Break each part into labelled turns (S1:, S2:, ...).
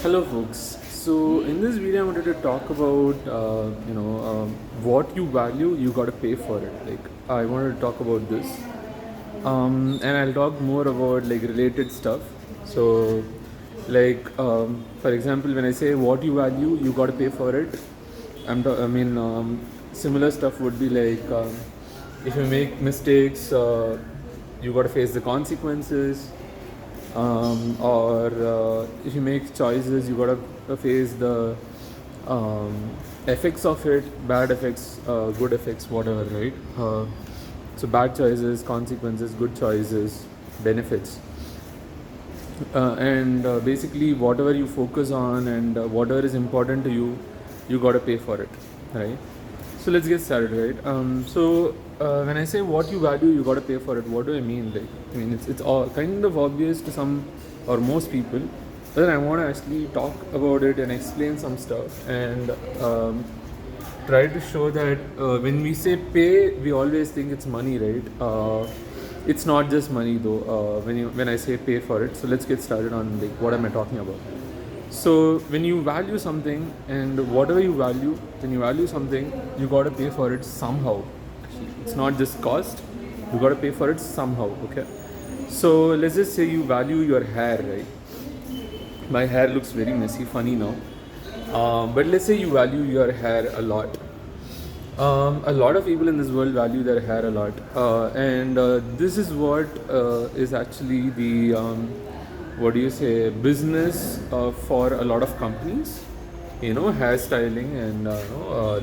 S1: Hello, folks. So in this video, I wanted to talk about what you value, you gotta pay for it. Like I wanted to talk about this, and I'll talk more about like related stuff. So, for example, when I say what you value, you gotta pay for it. Similar stuff would be like if you make mistakes, you gotta face the consequences, or if you make choices you gotta face the effects of it, bad effects, good effects, whatever, right? So bad choices, consequences, good choices, benefits, and basically whatever you focus on and whatever is important to you, you got to pay for it, right? So let's get started, right? When I say what you value, you got to pay for it, what do I mean? Like, I mean, it's all kind of obvious to some or most people, but then I want to actually talk about it and explain some stuff and try to show that when we say pay, we always think it's money, right? It's not just money though. When I say pay for it, so let's get started on like what am I talking about. So when you value something and whatever you value, when you value something, you gotta pay for it somehow. Actually, it's not just cost. You gotta pay for it somehow. Okay. So let's just say you value your hair, right? My hair looks very messy, funny now. But let's say you value your hair a lot. A lot of people in this world value their hair a lot, and this is what is actually the what do you say, business for a lot of companies. You know, hairstyling and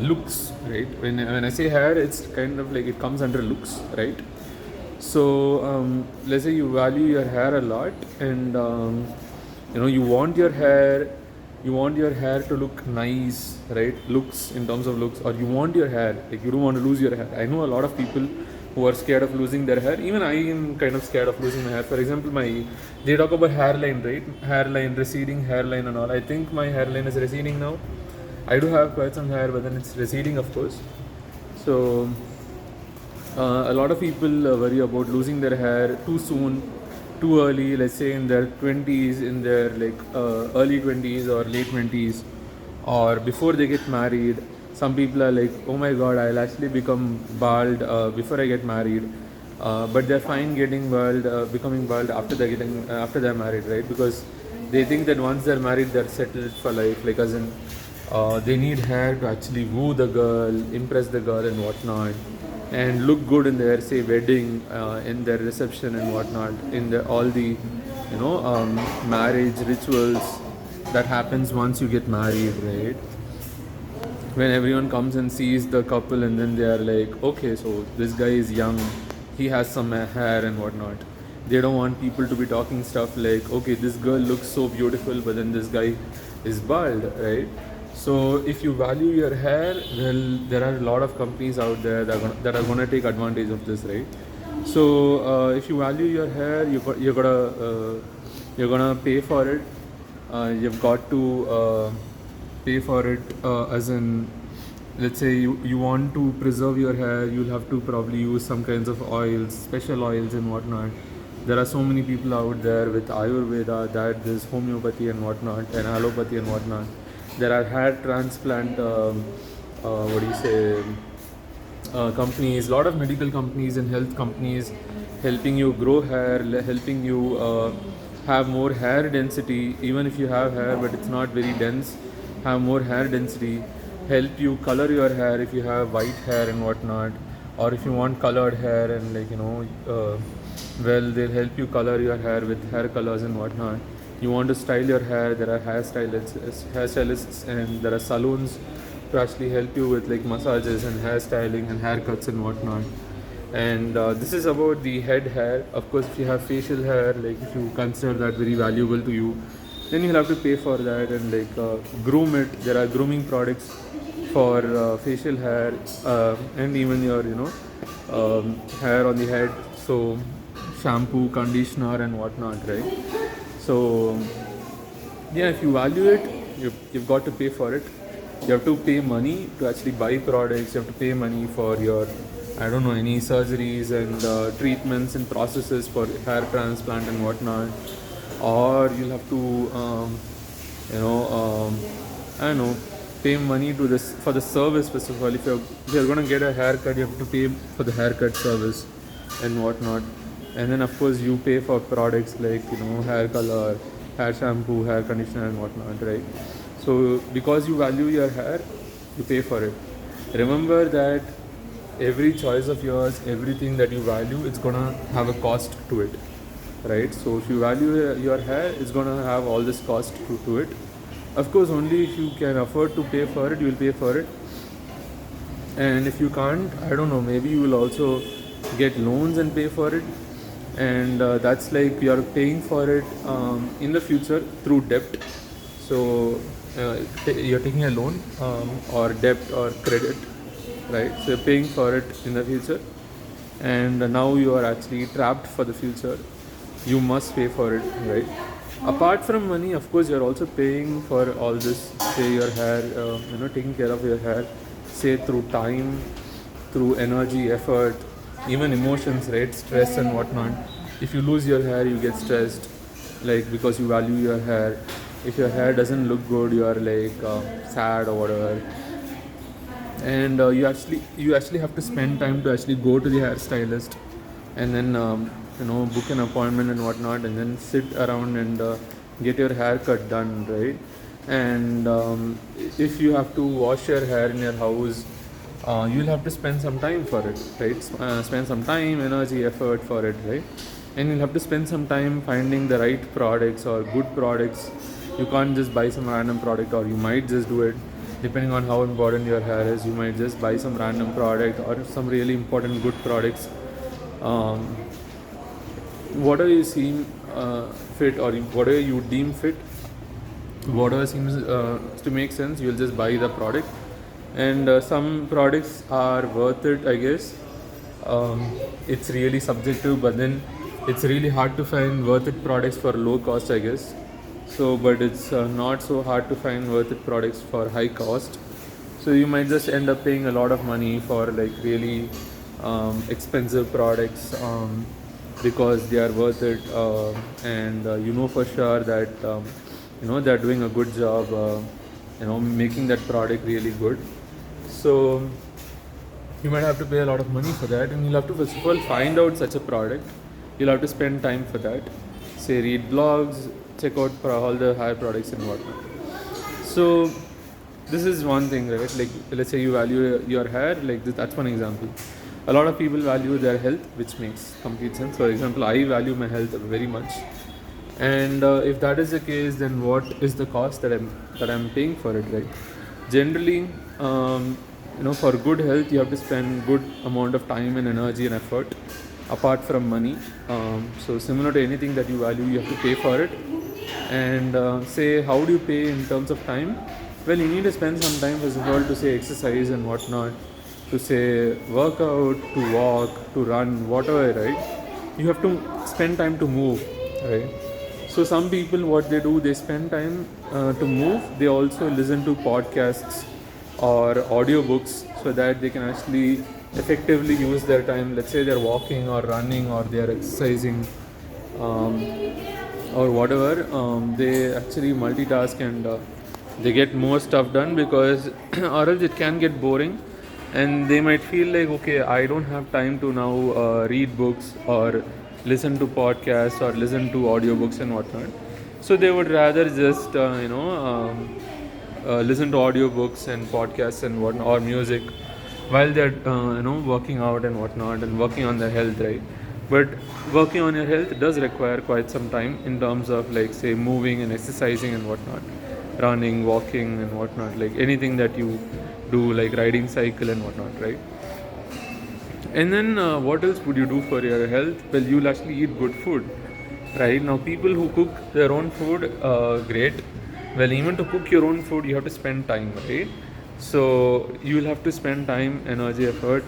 S1: looks, right? When I say hair, it's kind of like it comes under looks, right? So let's say you value your hair a lot, and you want your hair, to look nice, right? Looks, in terms of looks, or you want your hair, like you don't want to lose your hair. I know a lot of people who are scared of losing their hair. Even I am kind of scared of losing my hair. For example, they talk about hairline, right? Hairline, receding hairline and all. I think my hairline is receding now. I do have quite some hair, but then it's receding, of course. So a lot of people worry about losing their hair too soon, too early, let's say in their 20s, in their early 20s or late 20s, or before they get married. Some people are like, oh my god, I'll actually become bald before I get married. But they're fine getting bald, becoming bald after they're married, right? Because they think that once they're married, they're settled for life. Like, as in, they need hair to actually woo the girl, impress the girl, and whatnot, and look good in their, say, wedding, in their reception and whatnot, in all the marriage rituals that happens once you get married, right? When everyone comes and sees the couple, and then they are like, okay, so this guy is young, he has some hair and whatnot. They don't want people to be talking stuff like, okay, this girl looks so beautiful, but then this guy is bald, right? So if you value your hair, well, there are a lot of companies out there that are gonna take advantage of this, right? So if you value your hair, you're gonna pay for it. You've got to pay for it, as in, let's say you want to preserve your hair, you'll have to probably use some kinds of oils, special oils and whatnot. There are so many people out there with Ayurveda, that there's homeopathy and whatnot, and allopathy and whatnot. There are hair transplant, companies, a lot of medical companies and health companies helping you grow hair, helping you have more hair density. Even if you have hair but it's not very dense, have more hair density, help you color your hair if you have white hair and whatnot, or if you want colored hair, and they'll help you color your hair with hair colors and whatnot. You want to style your hair, there are hairstylists, and there are salons to actually help you with like massages and hairstyling and haircuts and whatnot. And this is about the head hair. Of course, if you have facial hair, like if you consider that very valuable to you, then you'll have to pay for that and groom it. There are grooming products for facial hair, and even your hair on the head. So shampoo, conditioner and whatnot, right? So yeah, if you value it, you've got to pay for it. You have to pay money to actually buy products. You have to pay money for your, I don't know, any surgeries and treatments and processes for hair transplant and whatnot. Or you'll have to you know, I don't know, pay money to this for the service. First of all, if you're going to get a haircut, you have to pay for the haircut service and whatnot. And then of course you pay for products like, hair color, hair shampoo, hair conditioner and whatnot, right? So because you value your hair, you pay for it. Remember that every choice of yours, everything that you value, it's gonna have a cost to it, right? So if you value your hair, it's gonna have all this cost to it. Of course, only if you can afford to pay for it, you will pay for it. And if you can't, I don't know, maybe you will also get loans and pay for it. And that's like you're paying for it in the future through debt. So you're taking a loan or debt or credit, right? So you're paying for it in the future, and now you are actually trapped for the future. You must pay for it, right? Apart from money, of course, you're also paying for all this. Say your hair, taking care of your hair, say through time, through energy, effort, even emotions, right? Stress and whatnot. If you lose your hair, you get stressed, like because you value your hair. If your hair doesn't look good, you are like sad or whatever. And you actually have to spend time to actually go to the hairstylist, and then book an appointment and whatnot, and then sit around and get your haircut done, right? And if you have to wash your hair in your house, you'll have to spend some time for it, right? Spend some time, energy, effort for it, right? And you'll have to spend some time finding the right products or good products. You can't just buy some random product, or you might just do it depending on how important your hair is. You might just buy some random product or some really important good products. Whatever you seem fit, or whatever you deem fit, whatever seems to make sense, you'll just buy the product. And some products are worth it, I guess. It's really subjective, but then it's really hard to find worth it products for low cost, I guess. So but it's not so hard to find worth it products for high cost. So you might just end up paying a lot of money for like really expensive products, because they are worth it, and for sure that they're doing a good job, making that product really good. So you might have to pay a lot of money for that, and you'll have to first of all find out such a product. You'll have to spend time for that. Say read blogs, check out all the hair products and whatnot. So this is one thing, right? Like let's say you value your hair, like this, that's one example. A lot of people value their health, which makes complete sense. For example, I value my health very much, and if that is the case, then what is the cost that I'm paying for it, right? Generally, for good health, you have to spend good amount of time and energy and effort, apart from money. So similar to anything that you value, you have to pay for it. And say, how do you pay in terms of time? Well, you need to spend some time, first of all, to say exercise and whatnot, to say work out, to walk, to run, whatever, right? You have to spend time to move, right? So some people, what they do, they spend time to move. They also listen to podcasts or audiobooks, so that they can actually effectively use their time. Let's say they're walking or running or they're exercising, or whatever. They actually multitask, and they get more stuff done, because or else it can get boring, and they might feel like, okay, I don't have time to now read books or listen to podcasts or listen to audiobooks and whatnot. So they would rather just listen to audiobooks and podcasts and whatnot, or music, while they're working out and whatnot, and working on their health, right? But working on your health does require quite some time, in terms of like, say, moving and exercising and whatnot, running, walking and whatnot, like anything that you do, like riding cycle and whatnot, right? And then what else would you do for your health? Well, you'll actually eat good food, right? Now people who cook their own food, great. Well, even to cook your own food, you have to spend time, right? So you'll have to spend time, energy, effort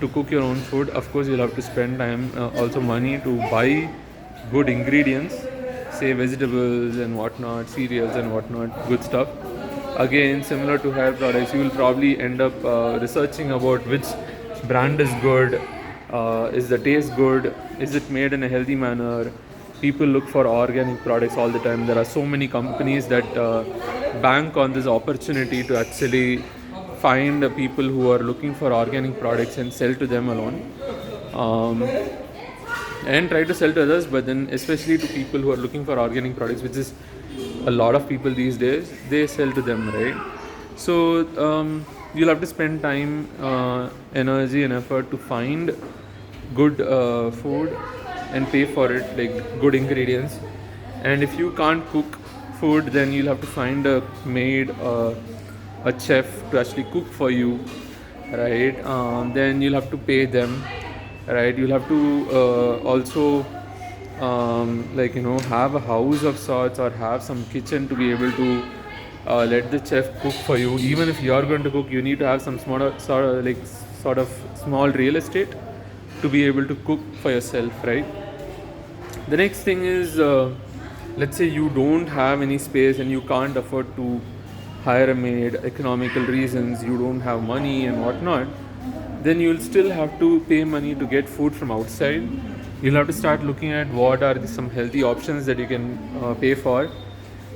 S1: to cook your own food. Of course, you'll have to spend time, also money, to buy good ingredients, say vegetables and whatnot, cereals and whatnot, good stuff. Again, similar to hair products, you will probably end up researching about which brand is good, is the taste good, is it made in a healthy manner, people look for organic products all the time. There are so many companies that bank on this opportunity to actually find people who are looking for organic products and sell to them alone. Um, and try to sell to others, but then especially to people who are looking for organic products, which is a lot of people these days, they sell to them, right? So you'll have to spend time, energy and effort to find good food and pay for it, like good ingredients. And if you can't cook food, then you'll have to find a maid, a chef to actually cook for you, right? Then you'll have to pay them, right? You'll have to also like have a house of sorts or have some kitchen to be able to let the chef cook for you. Even if you're going to cook, you need to have some sort of small real estate to be able to cook for yourself, right? The next thing is, let's say you don't have any space and you can't afford to hire a maid, economical reasons, you don't have money and whatnot, then you'll still have to pay money to get food from outside. You'll have to start looking at what are some healthy options that you can pay for.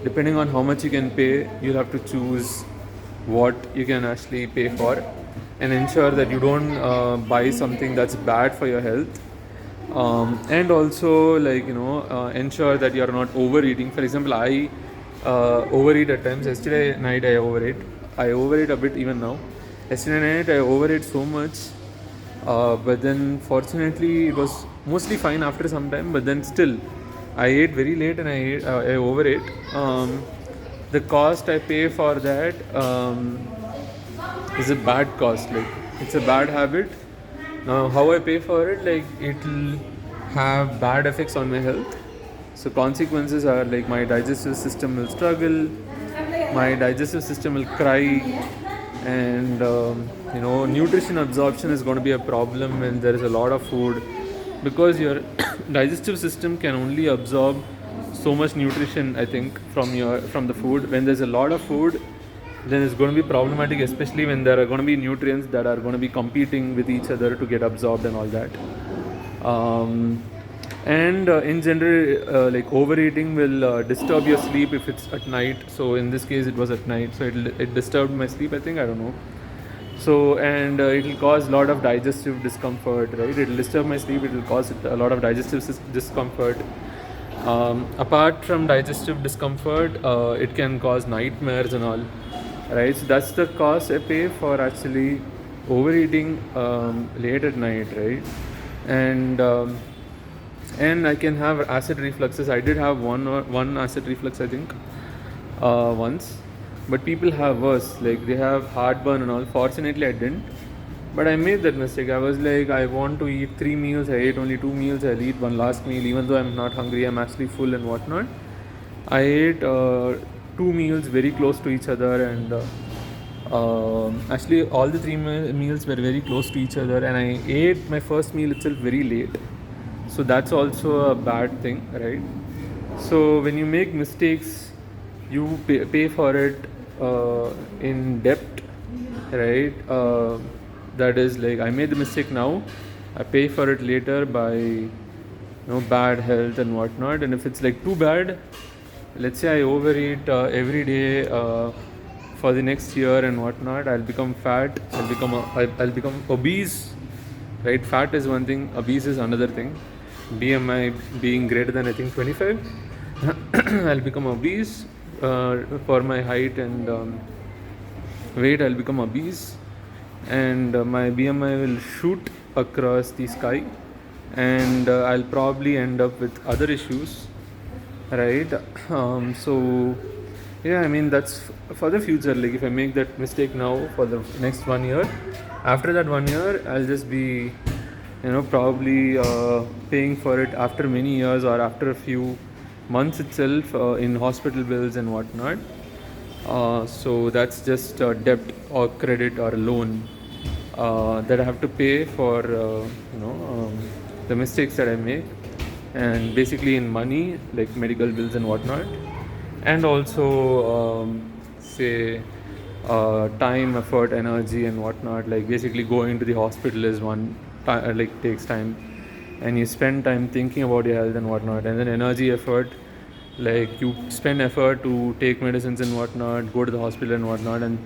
S1: Depending on how much you can pay, you'll have to choose what you can actually pay for and ensure that you don't buy something that's bad for your health. And also ensure that you're not overeating. For example, I overeat at times. Yesterday night I overate a bit even now. Yesterday night I overate so much, but then fortunately it was mostly fine after some time, but then still I ate very late and I overate. The cost I pay for that is a bad cost, like it's a bad habit. Now how I pay for it, like it'll have bad effects on my health. So consequences are like my digestive system will struggle, my digestive system will cry, and nutrition absorption is going to be a problem when there is a lot of food, because your digestive system can only absorb so much nutrition, I think, from the food. When there's a lot of food, then it's going to be problematic, especially when there are going to be nutrients that are going to be competing with each other to get absorbed and all that. And in general, like overeating will disturb your sleep if it's at night. So in this case it was at night, so it disturbed my sleep, I think, I don't know. So, and it will cause a lot of digestive discomfort, right? It will disturb my sleep, it will cause a lot of digestive discomfort. Apart from digestive discomfort, it can cause nightmares and all, right? So that's the cost I pay for actually overeating late at night, right? And I can have acid refluxes. I did have one acid reflux, I think, once. But people have worse, like they have heartburn and all. Fortunately, I didn't. But I made that mistake. I was like, I want to eat 3 meals. I ate only 2 meals. I'll eat one last meal, even though I'm not hungry. I'm actually full and whatnot. I ate 2 meals very close to each other, and actually all the 3 meals were very close to each other. And I ate my first meal itself very late. So that's also a bad thing, right? So when you make mistakes, you pay for it in depth, right? That is like, I made the mistake now, I pay for it later by bad health and whatnot. And if it's like too bad, let's say I overeat every day for the next year and whatnot, I'll become fat, I'll become obese, right? Fat is one thing, obese is another thing. BMI being greater than, I think, 25, I'll become obese. For my height and weight, I'll become obese, and my BMI will shoot across the sky, and I'll probably end up with other issues, right? So yeah, I mean, that's for the future. Like if I make that mistake now for the next 1 year, after that 1 year I'll just be probably paying for it after many years or after a few months itself in hospital bills and whatnot. So that's just a debt or credit or a loan that I have to pay for the mistakes that I make, and basically in money, like medical bills and whatnot, and also say time, effort, energy and whatnot. Like basically going to the hospital is one like takes time. and you spend time thinking about your health and whatnot. And then energy, effort, like you spend effort to take medicines and whatnot, go to the hospital and whatnot, and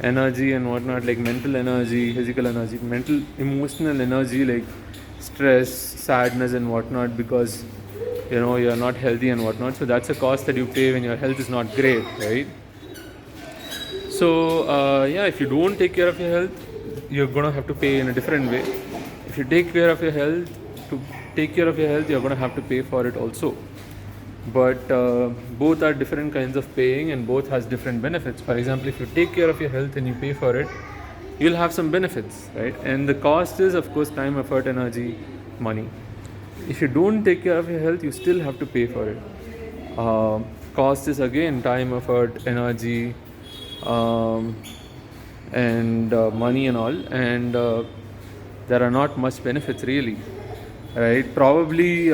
S1: energy and whatnot, like mental energy, physical energy, mental, emotional energy, like stress, sadness and whatnot, because you're not healthy and whatnot. So that's a cost that you pay when your health is not great, right? So yeah, if you don't take care of your health, you're gonna have to pay in a different way. If you take care of your health, to take care of your health, you're gonna have to pay for it also. But both are different kinds of paying, and both has different benefits. For example, if you take care of your health and you pay for it, you'll have some benefits, right? And the cost is, of course, time, effort, energy, money. If you don't take care of your health, you still have to pay for it. Cost is again time, effort, energy, and money and all, and there are not much benefits really, right? Probably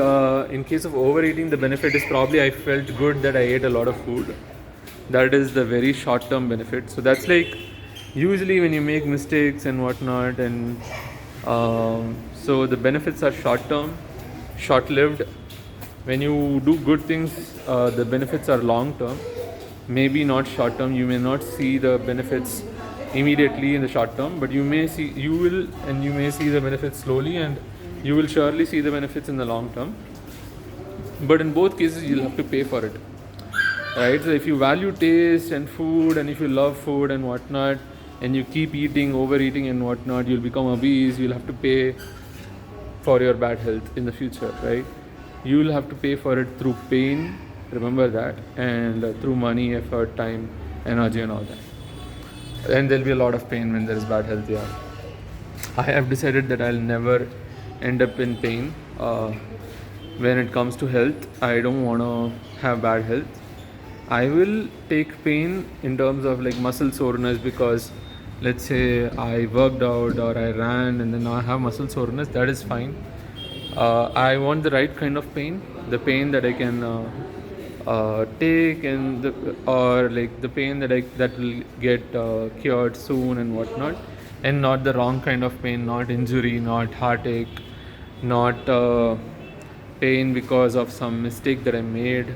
S1: in case of overeating, the benefit is probably I felt good that I ate a lot of food. That is the very short term benefit. So that's like usually when you make mistakes and whatnot, and so the benefits are short term, short lived. When you do good things, the benefits are long term, maybe not short term. You may not see the benefits immediately in the short term, but you may see the benefits slowly, and you will surely see the benefits in the long term. But in both cases, you'll have to pay for it, right? So if you value taste and food, and if you love food and whatnot, and you keep eating, overeating and whatnot, you'll become obese. You'll have to pay for your bad health in the future, right? You will have to pay for it through pain, remember that, and through money, effort, time, energy and all that. And there'll be a lot of pain when there is bad health. Yeah, I have decided that I'll never end up in pain when it comes to health. I don't want to have bad health. I will take pain in terms of like muscle soreness, because let's say I worked out or I ran and then now I have muscle soreness. That is fine. I want the right kind of pain, the pain that I can take, and or like the pain that will get cured soon and whatnot, and not the wrong kind of pain, not injury, not heartache, not pain because of some mistake that I made.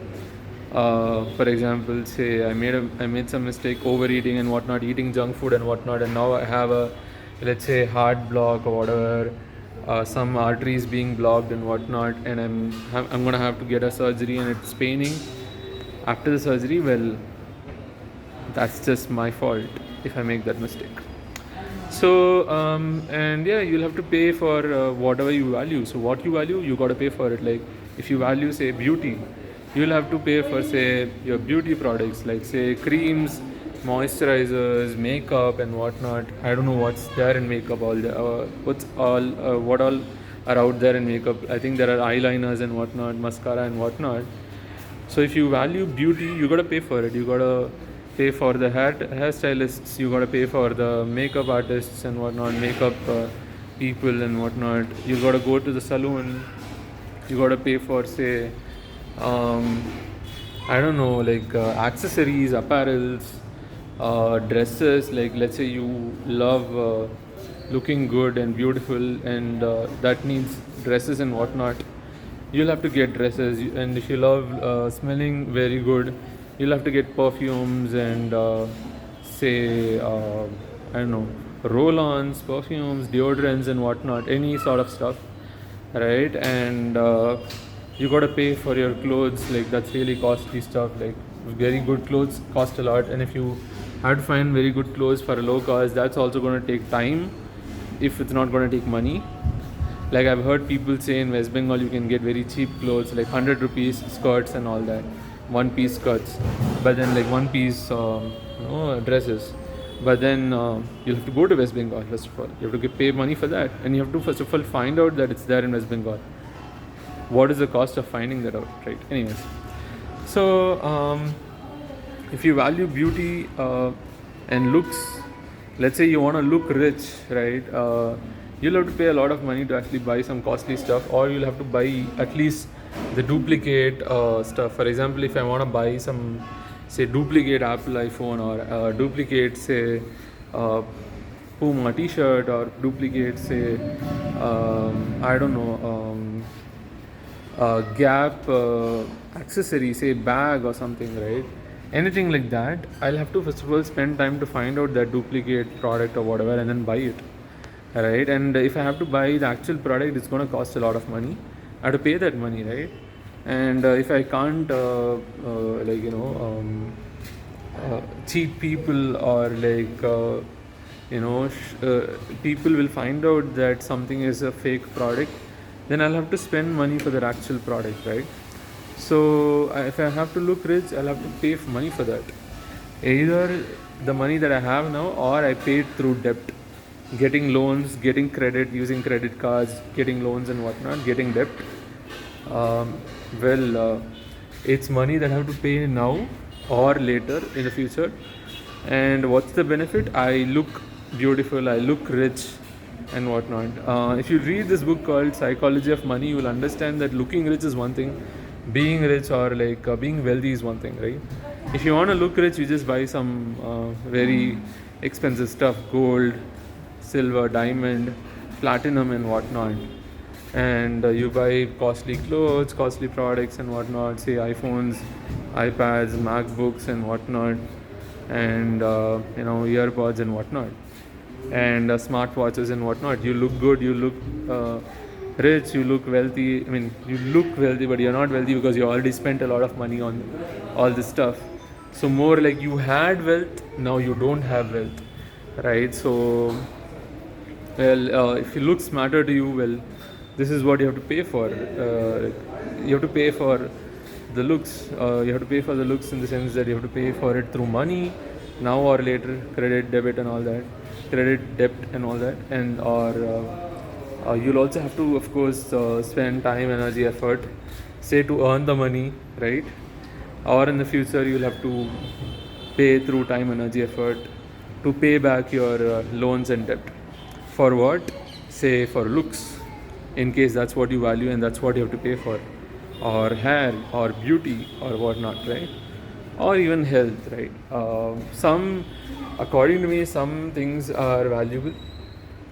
S1: For example, say I made some mistake, overeating and whatnot, eating junk food and whatnot, and now I have a, let's say, heart block or whatever. Some arteries being blocked and whatnot, and I'm gonna have to get a surgery and it's paining after the surgery. Well, that's just my fault if I make that mistake. So and yeah, you'll have to pay for whatever you value. So what you value, you gotta pay for it. Like if you value, say, beauty, you'll have to pay for, say, your beauty products, like say creams, moisturizers, makeup and whatnot. I don't know what's there in makeup, what all are out there in makeup. I think there are eyeliners and whatnot, mascara and whatnot. So if you value beauty, you gotta pay for it. You gotta pay for the hairstylists, you gotta pay for the makeup artists and whatnot, makeup people and whatnot. You gotta go to the salon, you gotta pay for, say, I don't know, like accessories, apparels, dresses. Like let's say you love looking good and beautiful, and that needs dresses and whatnot. You'll have to get dresses, and if you love smelling very good, you'll have to get perfumes and say I don't know, roll-ons, perfumes, deodorants and whatnot, any sort of stuff, right? And you gotta pay for your clothes. Like that's really costly stuff. Like very good clothes cost a lot, and if you have to find very good clothes for a low cost, that's also gonna take time, if it's not gonna take money. Like I've heard people say in West Bengal you can get very cheap clothes, like 100 rupees skirts and all that, one piece skirts, but then like one piece dresses. But then you'll have to go to West Bengal first of all. You have to pay money for that, and you have to first of all find out that it's there in West Bengal. What is the cost of finding that out, right? Anyways, so if you value beauty and looks, let's say you want to look rich, right? You'll have to pay a lot of money to actually buy some costly stuff, or you'll have to buy at least the duplicate stuff. For example, if I want to buy some, say, duplicate Apple iPhone, or duplicate, say, Puma t-shirt, or duplicate, say, I don't know, Gap accessory, say bag or something, right? Anything like that, I'll have to first of all spend time to find out that duplicate product or whatever and then buy it, right? And if I have to buy the actual product, it's going to cost a lot of money. I have to pay that money, right? And if I can't, cheat people, or people will find out that something is a fake product, then I'll have to spend money for the actual product, right? So if I have to look rich, I'll have to pay money for that. Either the money that I have now, or I paid through debt, getting loans, getting credit, using credit cards, getting loans and whatnot, getting debt. Um, it's money that I have to pay now or later in the future. And what's the benefit? I look beautiful, I look rich, and whatnot. If you read this book called Psychology of Money, you will understand that looking rich is one thing, being rich or being wealthy is one thing, right? If you want to look rich, you just buy some very expensive stuff, gold, silver, diamond, platinum, and whatnot. And you buy costly clothes, costly products, and whatnot, say iPhones, iPads, MacBooks, and whatnot, and earbuds and whatnot, and smartwatches and whatnot. You look good, you look rich, you look wealthy. I mean, you look wealthy, but you're not wealthy because you already spent a lot of money on all this stuff. So more like you had wealth, now you don't have wealth, right? So if you looks matter to you, well, this is what you have to pay for. You have to pay for the looks. You have to pay for the looks in the sense that you have to pay for it through money, now or later, credit, debit, and all that, credit, debt, and all that, and or you'll also have to, of course, spend time, energy, effort, say to earn the money, right? Or in the future, you'll have to pay through time, energy, effort to pay back your loans and debt. For what? Say for looks, in case that's what you value and that's what you have to pay for, or hair, or beauty, or whatnot, right? Or even health, right? According to me, some things are valuable,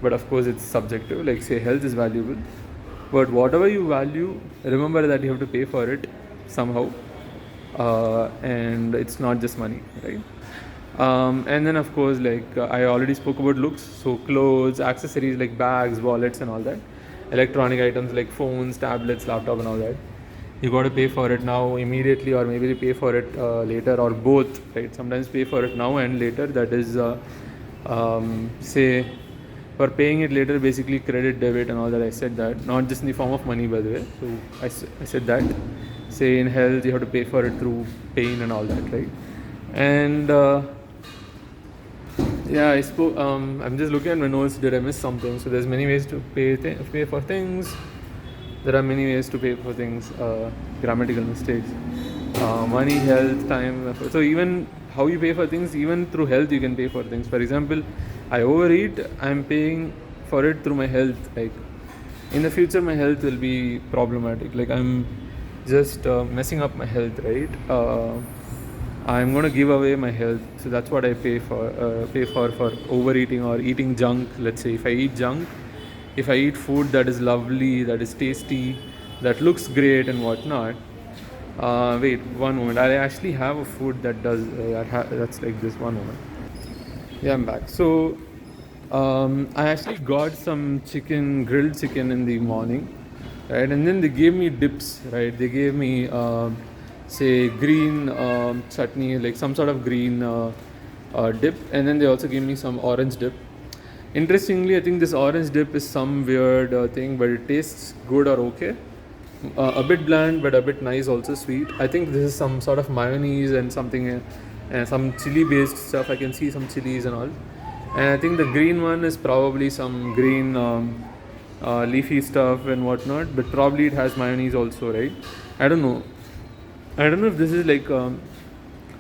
S1: but of course it's subjective. Like say health is valuable, but whatever you value, remember that you have to pay for it somehow, and it's not just money, right? And then of course, I already spoke about looks, so clothes, accessories like bags, wallets, and all that, electronic items like phones, tablets, laptop, and all that, you got to pay for it now immediately, or maybe pay for it later, or both, right? Sometimes pay for it now and later. That is say for paying it later, basically credit, debit, and all that. I said that, not just in the form of money, by the way. So I said that. Say in health, you have to pay for it through pain and all that, right? And I spoke. I'm just looking at my notes. Did I miss something? So there's many ways to pay for things. There are many ways to pay for things. Grammatical mistakes. Money, health, time, effort. So even how you pay for things, even through health, you can pay for things. For example, I overeat. I'm paying for it through my health. Like in the future, my health will be problematic. Like I'm just messing up my health, right? I'm going to give away my health, so that's what I pay for overeating or eating junk. Let's say if I eat junk, if I eat food that is lovely, that is tasty, that looks great and whatnot. Wait, one moment. I actually have a food that does that's like this. One moment. Yeah, I'm back. So I actually got some grilled chicken in the morning, right? And then they gave me dips, right? They gave me say green chutney, like some sort of green dip, and then they also gave me some orange dip. Interestingly, I think this orange dip is some weird thing, but it tastes good or okay. A bit bland, but a bit nice, also sweet. I think this is some sort of mayonnaise and something, some chili based stuff. I can see some chilies and all. And I think the green one is probably some green leafy stuff and whatnot, but probably it has mayonnaise also, right? I don't know if this is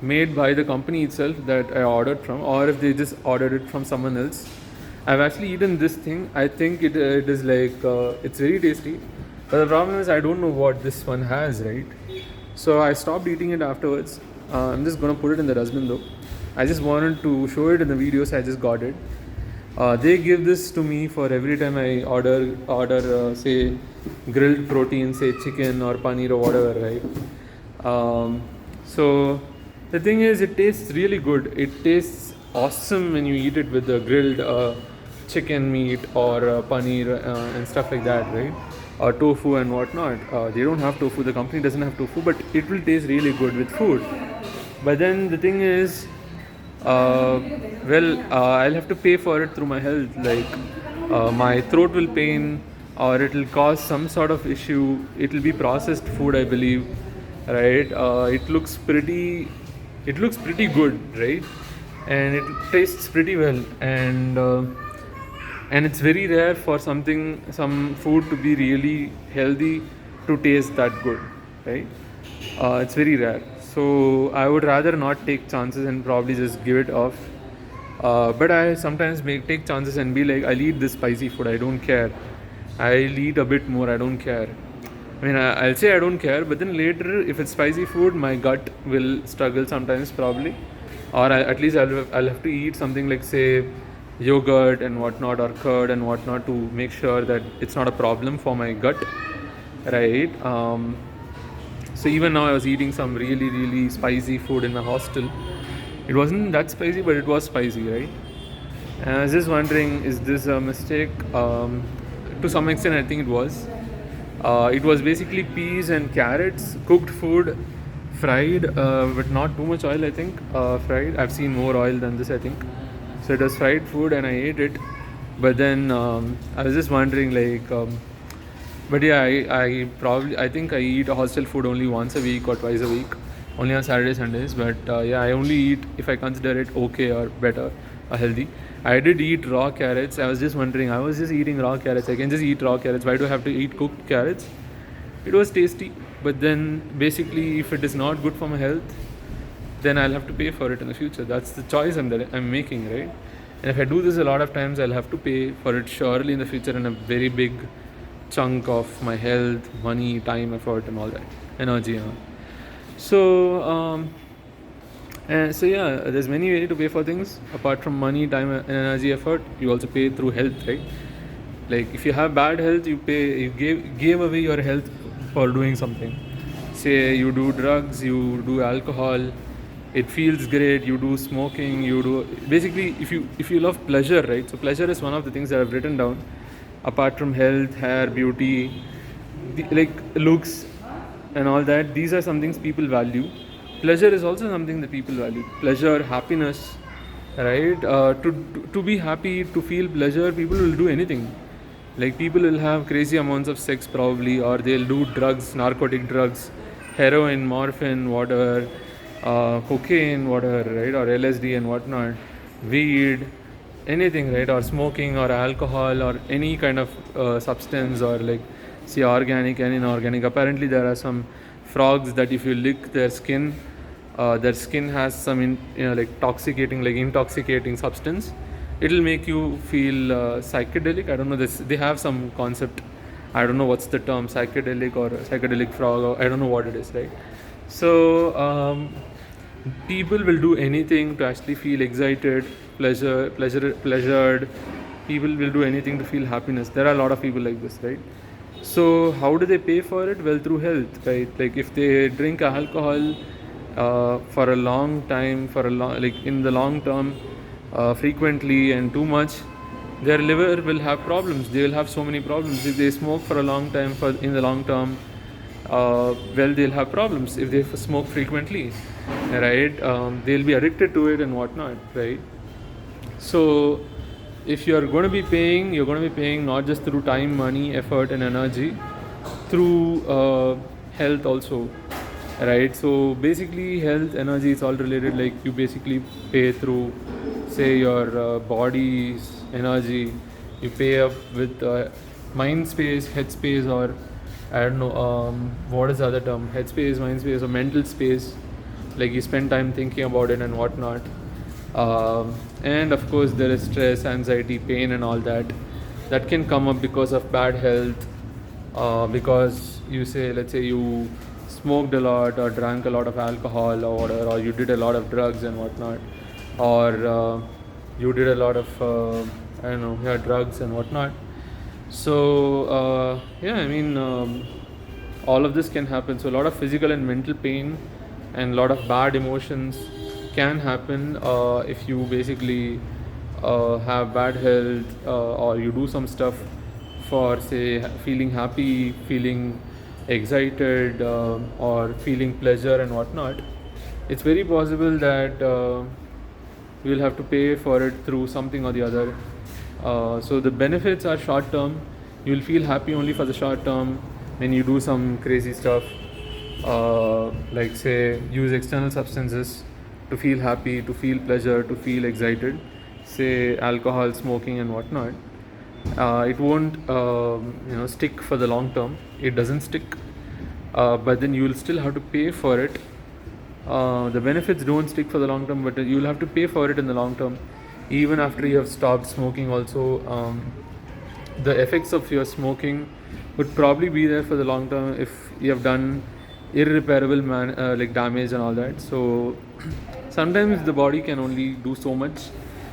S1: made by the company itself that I ordered from, or if they just ordered it from someone else. I've actually eaten this thing. I think it is it's very tasty, but the problem is I don't know what this one has, right? So I stopped eating it afterwards. I'm just gonna put it in the dustbin though. I just wanted to show it in the video, so I just got it. They give this to me for every time I order say grilled protein, say chicken or paneer or whatever, right? So the thing is, it tastes really good. It tastes awesome when you eat it with the grilled chicken meat or paneer and stuff like that, right? Or tofu and whatnot. They don't have tofu. The company doesn't have tofu, but it will taste really good with food. But then the thing is, I'll have to pay for it through my health. Like my throat will pain, or it will cause some sort of issue. It will be processed food, I believe, right? It looks pretty good, right? And it tastes pretty well, and it's very rare for some food to be really healthy to taste that good, right? It's very rare, so I would rather not take chances and probably just give it off. But I sometimes take chances and be like, I'll eat this spicy food, I don't care. I'll eat a bit more, I don't care. I mean, I'll say I don't care, but then later, if it's spicy food, my gut will struggle sometimes, probably. Or at least I'll have to eat something like, say, yogurt and whatnot, or curd and whatnot, to make sure that it's not a problem for my gut, right? So even now, I was eating some really, really spicy food in my hostel. It wasn't that spicy, but it was spicy, right? And I was just wondering, is this a mistake? To some extent, I think it was. It was basically peas and carrots, cooked food, fried, but not too much oil, I think. Fried. I've seen more oil than this, I think. So it was fried food, and I ate it. But then I was just wondering, like, but yeah, I think I eat hostel food only once a week or twice a week, only on Saturdays, Sundays. But yeah, I only eat if I consider it okay or better or healthy. I did eat raw carrots. I was just wondering, I was just eating raw carrots. I can just eat raw carrots. Why do I have to eat cooked carrots? It was tasty, but then basically, if it is not good for my health, then I'll have to pay for it in the future. That's the choice I'm making, right? And if I do this a lot of times, I'll have to pay for it surely in the future, in a very big chunk of my health, money, time, effort, and all that, energy. So yeah, there's many ways to pay for things apart from money, time, and energy, effort. You also pay through health, right? Like if you have bad health, you gave away your health for doing something. Say you do drugs, you do alcohol, it feels great, you do smoking, you do basically, if you love pleasure, right? So pleasure is one of the things that I've written down. Apart from health, hair, beauty, like looks and all that, these are some things people value. Pleasure is also something that people value. Pleasure, happiness, right? To be happy, to feel pleasure, people will do anything. Like people will have crazy amounts of sex probably, or they'll do drugs, narcotic drugs, heroin, morphine, whatever, cocaine, whatever, right? Or LSD and whatnot, weed, anything, right? Or smoking or alcohol or any kind of substance, or like say organic and inorganic. Apparently there are some frogs that if you lick their skin has some like intoxicating substance. It'll make you feel psychedelic. I don't know this. They have some concept. I don't know what's the term, psychedelic or psychedelic frog, or I don't know what it is, right? So people will do anything to actually feel excited, pleasured. People will do anything to feel happiness. There are a lot of people like this, right? So how do they pay for it? Well, through health, right? Like if they drink alcohol for a long time, like in the long term, frequently and too much, their liver will have problems. They will have so many problems. If they smoke for a long time, in the long term, they'll have problems. If they smoke frequently, right? They'll be addicted to it and whatnot, right? So if you're going to be paying, you're going to be paying not just through time, money, effort, and energy, through health also, right? So basically, health, energy, it's all related. Like you basically pay through, say, your body's energy. You pay up with mind space, head space, or I don't know, what is the other term? Head space, mind space, or mental space. Like you spend time thinking about it and whatnot. And of course, there is stress, anxiety, pain, and all that can come up because of bad health. Because let's say you smoked a lot or drank a lot of alcohol or whatever, or you did a lot of drugs and whatnot, or you did a lot of I don't know, yeah, drugs and whatnot. So yeah, I mean, all of this can happen. So a lot of physical and mental pain and a lot of bad emotions can happen if you basically have bad health, or you do some stuff for, say, feeling happy, feeling excited, or feeling pleasure and whatnot. It's very possible that you'll have to pay for it through something or the other. So the benefits are short term. You'll feel happy only for the short term when you do some crazy stuff, like, say, use external substances to feel happy, to feel pleasure, to feel excited, say alcohol, smoking and whatnot. It won't stick for the long term. It doesn't stick, but then you will still have to pay for it. The benefits don't stick for the long term, but you'll have to pay for it in the long term. Even after you have stopped smoking also, the effects of your smoking would probably be there for the long term if you have done irreparable like damage and all that. So sometimes the body can only do so much,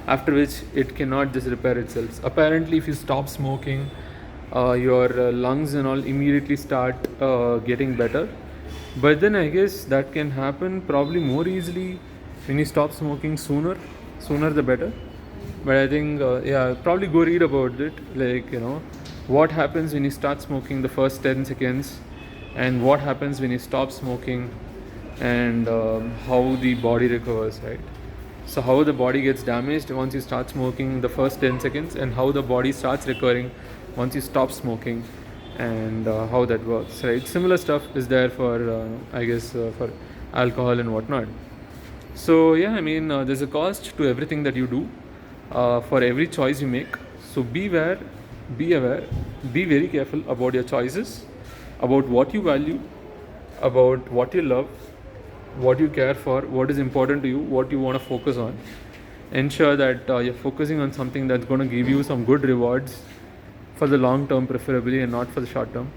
S1: after which it cannot just repair itself. Apparently, if you stop smoking, your lungs and all immediately start getting better. But then I guess that can happen probably more easily when you stop smoking sooner the better. But I think, probably go read about it, like, what happens when you start smoking the first 10 seconds, and what happens when you stop smoking, and how the body recovers, right? So how the body gets damaged once you start smoking the first 10 seconds, and how the body starts recovering once you stop smoking, and how that works, right? Similar stuff is there for, I guess, for alcohol and whatnot. So yeah, I mean, there's a cost to everything that you do, for every choice you make. So be aware, be very careful about your choices, about what you value, about what you love, what you care for, what is important to you, what you want to focus on. Ensure that you're focusing on something that's going to give you some good rewards for the long term, preferably, and not for the short term.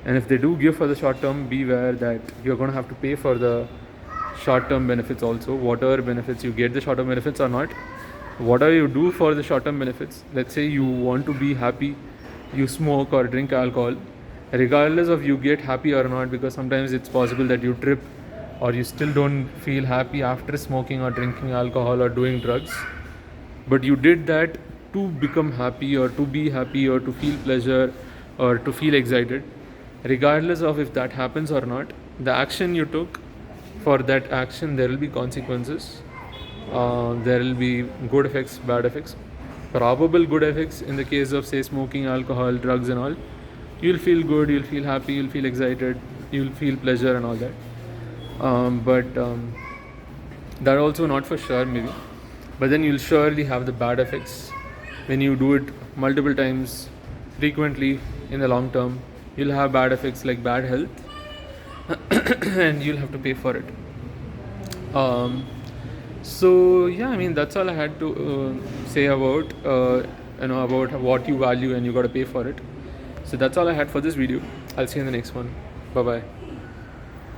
S1: And if they do give for the short term, be aware that you're going to have to pay for the short term benefits also. Whatever benefits you get, the short term benefits or not, whatever you do for the short term benefits, let's say you want to be happy, you smoke or drink alcohol, regardless of you get happy or not, because sometimes it's possible that you trip or you still don't feel happy after smoking or drinking alcohol or doing drugs, but you did that to become happy, or to be happy, or to feel pleasure, or to feel excited. Regardless of if that happens or not, the action you took, for that action there will be consequences. There will be good effects, bad effects. Probable good effects in the case of, say, smoking, alcohol, drugs and all. You'll feel good, you'll feel happy, you'll feel excited, you'll feel pleasure and all that. But that also not for sure, maybe. But then you'll surely have the bad effects when you do it multiple times, frequently, in the long term. You'll have bad effects like bad health, and you'll have to pay for it. So yeah, I mean, that's all I had to say about about what you value and you got to pay for it. So that's all I had for this video. I'll see you in the next one. Bye bye.